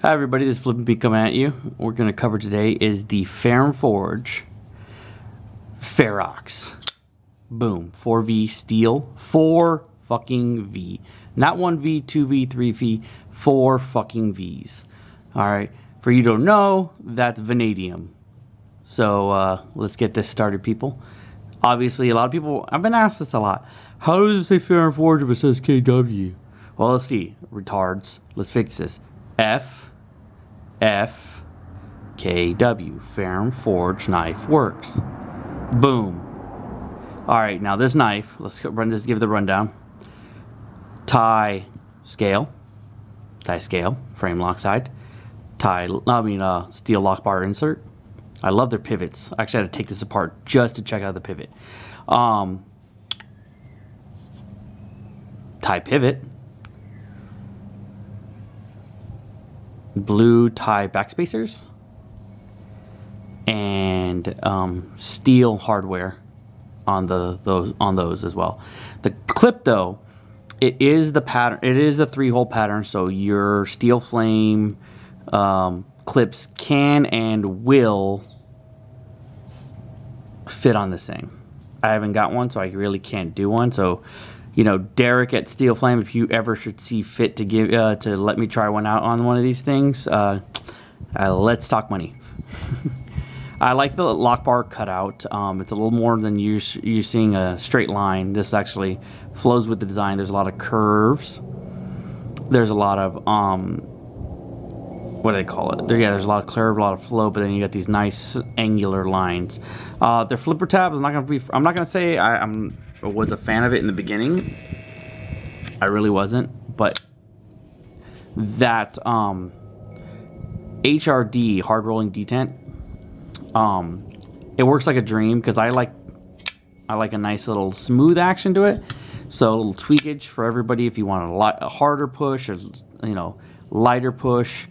Hi everybody, this is FlipinBean coming at you. What we're going to cover today is the Ferrum Forge Ferox. Boom. 4V steel. 4 fucking V. Not 1V, 2V, 3V. 4 fucking Vs. Alright. For you who don't know, that's vanadium. So let's get this started, people. Obviously, a lot of people, I've been asked this a lot. How does it say Ferrum Forge if it says KW? Well, let's see. Retards. Let's fix this. FKW, Ferrum Forge Knife Works. Boom. Alright, now this knife, let's give the rundown. Tie scale, frame lock side. Steel lock bar insert. I love their pivots. I actually had to take this apart just to check out the pivot. Tie pivot. Blue tie backspacers and steel hardware on those as well. The clip though, it is the pattern. It is a 3-hole pattern, so your steel flame clips can and will fit on this thing. I haven't got one, so I really can't do one. So, you know, Derek at Steel Flame, if you ever should see fit to give to let me try one out on one of these things, let's talk money. I like the lock bar cutout. It's a little more than you seeing a straight line. This actually flows with the design. There's a lot of curves. There's a lot of what do they call it? There's a lot of curve, a lot of flow, but then you got these nice angular lines. Their flipper tab. I'm not gonna say I was a fan of it in the beginning. I really wasn't, but that HRD, hard rolling detent, it works like a dream because I like a nice little smooth action to it. So a little tweakage for everybody if you want a harder push or lighter push.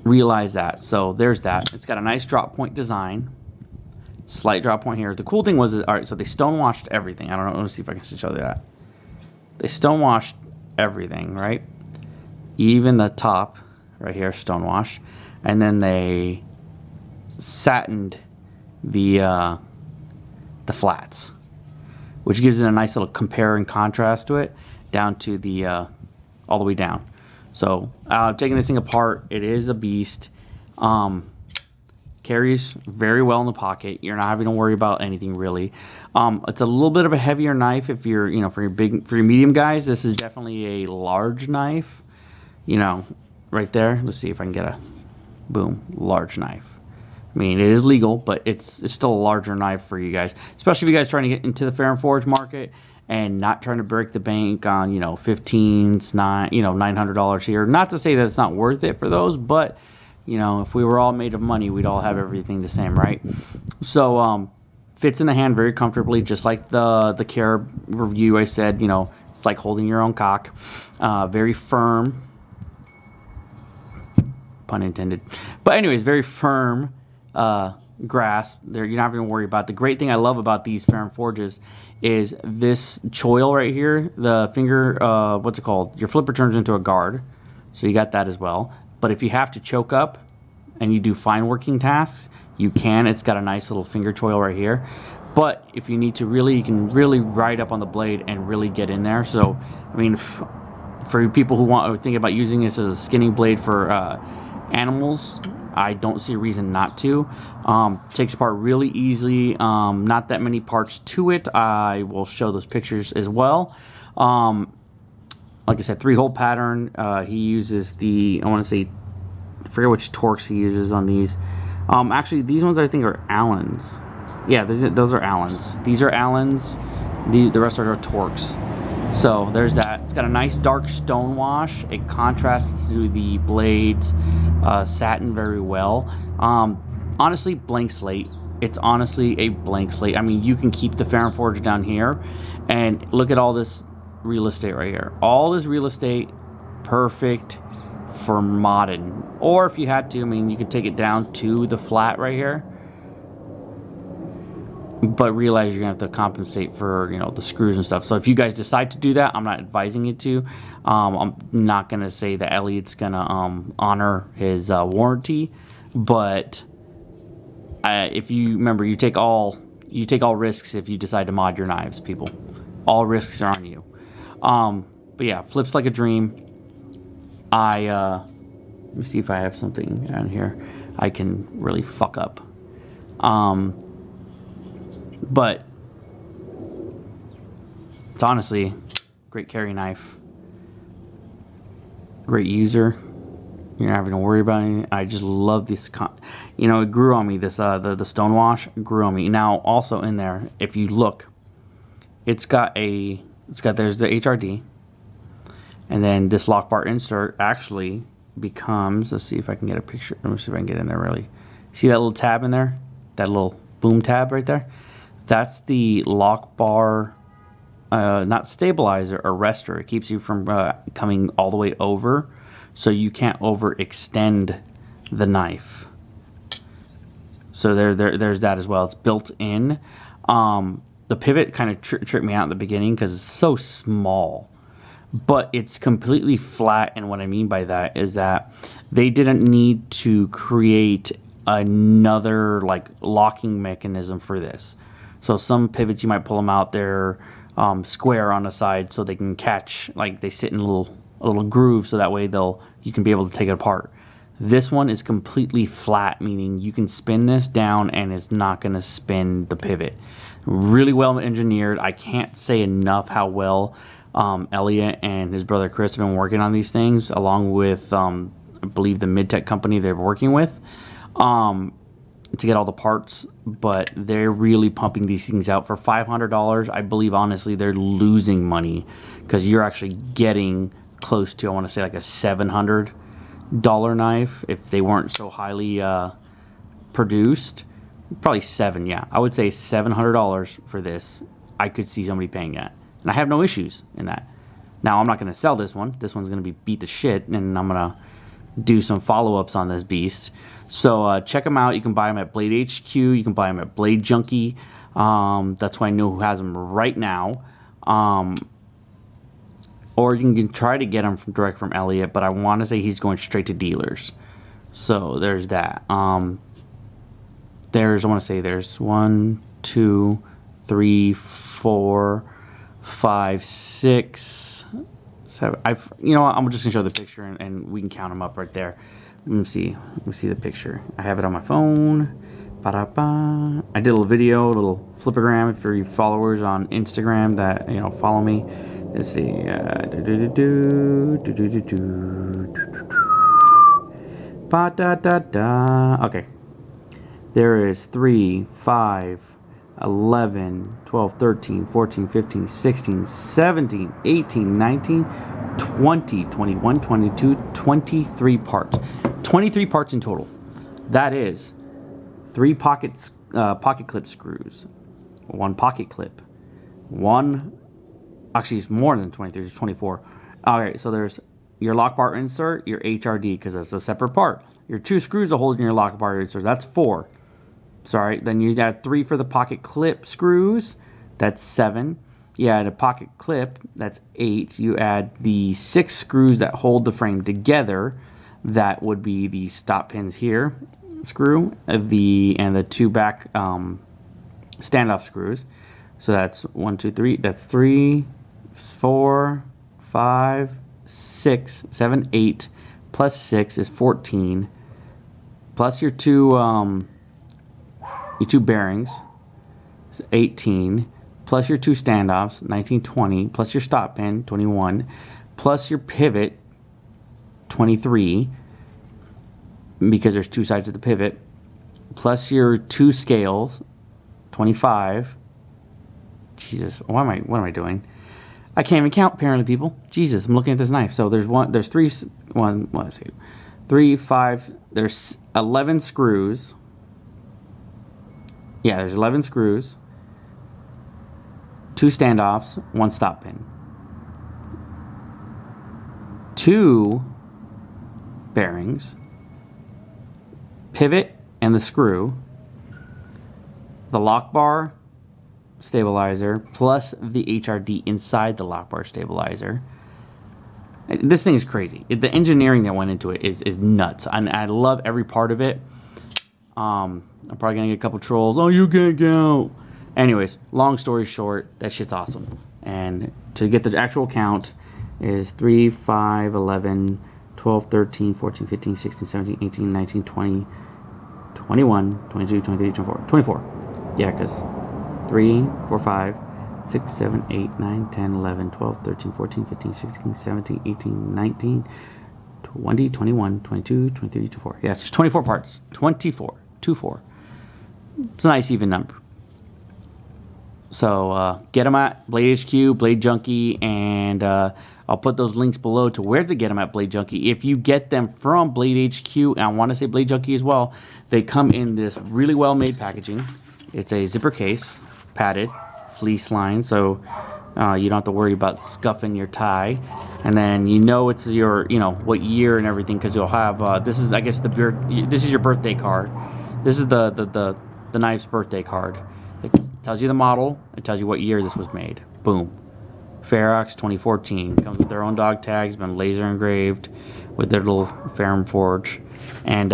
Realize that. So there's that. It's got a nice drop point design. Slight drop point here. The cool thing was, alright, so they stonewashed everything. I don't know. Let me see if I can show you that. They stonewashed everything, right? Even the top, right here, stonewash. And then they satined the flats, which gives it a nice little compare and contrast to it, down to the, all the way down. So, taking this thing apart, it is a beast. Carries very well in the pocket. You're not having to worry about anything really. It's a little bit of a heavier knife if you're, for your medium guys. This is definitely a large knife. Right there. Let's see if I can get a boom large knife. I mean, it is legal, but it's still a larger knife for you guys, especially if you guys trying to get into the Ferrum Forge market and not trying to break the bank on, you know, $900 here. Not to say that it's not worth it for those, but you know, if we were all made of money, we'd all have everything the same, right? So fits in the hand very comfortably, just like the Care review I said. You know, it's like holding your own cock. Very firm, pun intended. But anyways, very firm grasp. There, you're not going to worry about. The great thing I love about these Ferrum forges is this choil right here. The finger, what's it called? Your flipper turns into a guard, so you got that as well. But if you have to choke up and you do fine working tasks, you can. It's got a nice little finger choil right here. But if you need to really, you can really ride up on the blade and really get in there. So, I mean, for people who want to think about using this as a skinning blade for animals, I don't see a reason not to. Takes apart really easily. Not that many parts to it. I will show those pictures as well. Like I said, 3-hole pattern. He uses the, I want to say, I forget which Torx he uses on these. Actually, these ones I think are Allens. Yeah, those are Allens. These are Allens. The rest are Torx. So there's that. It's got a nice dark stonewash. It contrasts to the blades, satin very well. Honestly, blank slate. It's honestly a blank slate. I mean, you can keep the Ferrum forge down here, and look at all this real estate right here. All this real estate, perfect for modding. Or if you had to, I mean, you could take it down to the flat right here, but realize you're gonna have to compensate for, you know, the screws and stuff. So if you guys decide to do that, I'm not advising you to. I'm not gonna say that Elliot's gonna honor his warranty, but if you remember, you take all risks if you decide to mod your knives, people. All risks are on you. But yeah, flips like a dream. Let me see if I have something down here I can really fuck up. But it's honestly great carry knife. Great user. You're not having to worry about anything. I just love this. You know, it grew on me. This the Stonewash grew on me. Now also in there, if you look, there's the HRD, and then this lock bar insert actually becomes. Let's see if I can get a picture. Let me see if I can get in there really. See that little tab in there? That little boom tab right there? That's the lock bar, not stabilizer, arrestor. It keeps you from coming all the way over, so you can't overextend the knife. So there's that as well. It's built in. The pivot kind of tripped me out in the beginning because it's so small, but it's completely flat. And what I mean by that is that they didn't need to create another like locking mechanism for this. So some pivots, you might pull them out, they're square on the side so they can catch, like they sit in a little groove, so that way you can be able to take it apart. This one is completely flat, meaning you can spin this down and it's not going to spin the pivot. Really well engineered. I can't say enough how well Elliot and his brother Chris have been working on these things, along with I believe the mid-tech company they're working with, to get all the parts. But they're really pumping these things out for $500. I believe honestly they're losing money, because you're actually getting close to, I want to say, like a $700 knife if they weren't so highly produced. Probably yeah, I would say $700 for this. I could see somebody paying that, and I have no issues in that. Now I'm not going to sell this one. This one's going to be beat to shit, and I'm going to do some follow-ups on this beast. So check them out. You can buy them at Blade HQ. You can buy them at Blade Junkie. That's why I know who has them right now. Or you can try to get them direct from Elliot, but I want to say he's going straight to dealers. So there's that. I want to say there's 1, 2, 3, 4, 5, 6, 7. You know what? I'm just gonna show the picture and we can count them up right there. Let me see the picture. I have it on my phone. Ba-da-ba. I did a little video, a little flipogram for you followers on Instagram that follow me. Let's see. Ba-da-da-da. Okay. There is 3, 5, 11, 12, 13, 14, 15, 16, 17, 18, 19, 20, 21, 22, 23 parts. 23 parts in total. That is 3 pocket clip screws, 1 pocket clip, 1, actually it's more than 23, it's 24. Alright, so there's your lock bar insert, your HRD, because that's a separate part. Your 2 screws to hold in your lock bar insert, that's 4. Sorry, then you add 3 for the pocket clip screws, that's 7. You add a pocket clip, that's 8. You add the 6 screws that hold the frame together, that would be the stop pins here, screw, and the 2 back standoff screws. So that's 1, 2, 3, that's 3, 4, 5, 6, 7, 8, plus 6 is 14, plus your 2 bearings, 18, plus your 2 standoffs, 19, 20, plus your stop pin, 21, plus your pivot, 23, because there's 2 sides of the pivot, plus your 2 scales, 25. Jesus, what am I doing? I can't even count, apparently, people. Jesus, I'm looking at this knife. So there's 3, 5, there's 11 screws. Yeah, there's 11 screws, 2 standoffs, 1 stop pin, 2 bearings, pivot and the screw, the lock bar stabilizer, plus the HRD inside the lock bar stabilizer. This thing is crazy. The engineering that went into it is nuts. And I love every part of it. I'm probably gonna get a couple trolls. Oh, you can't count. Anyways, long story short, that shit's awesome. And to get the actual count is 3, 5, 11, 12, 13, 14, 15, 16, 17, 18, 19, 20, 21, 22, 23, 24. 24. Yeah, because 3, 4, 5, 6, 7, 8, 9, 10, 11, 12, 13, 14, 15, 16, 17, 18, 19, 20, 21, 22, 23, 24. Yeah, it's just 24 parts. 24. 24. It's a nice even number. So get them at Blade HQ, Blade Junkie, and I'll put those links below to where to get them at Blade Junkie. If you get them from Blade HQ, and I want to say Blade Junkie as well, they come in this really well-made packaging. It's a zipper case, padded, fleece lined, so you don't have to worry about scuffing your tie. And then you know it's your, what year and everything, because you'll have this is, I guess, this is your birthday card. This is the knife's birthday card. It tells you the model. It tells you what year this was made. Boom. Ferox 2014. Comes with their own dog tags, been laser engraved with their little Ferrum forge. And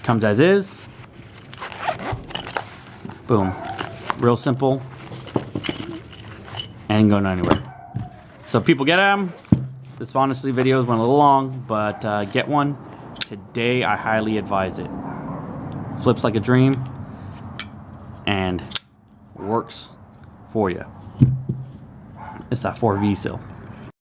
comes as is. Boom. Real simple. Ain't going anywhere. So people get them. This honestly video went a little long, but get one. Today I highly advise it. Flips like a dream and works for you. It's that 4V still.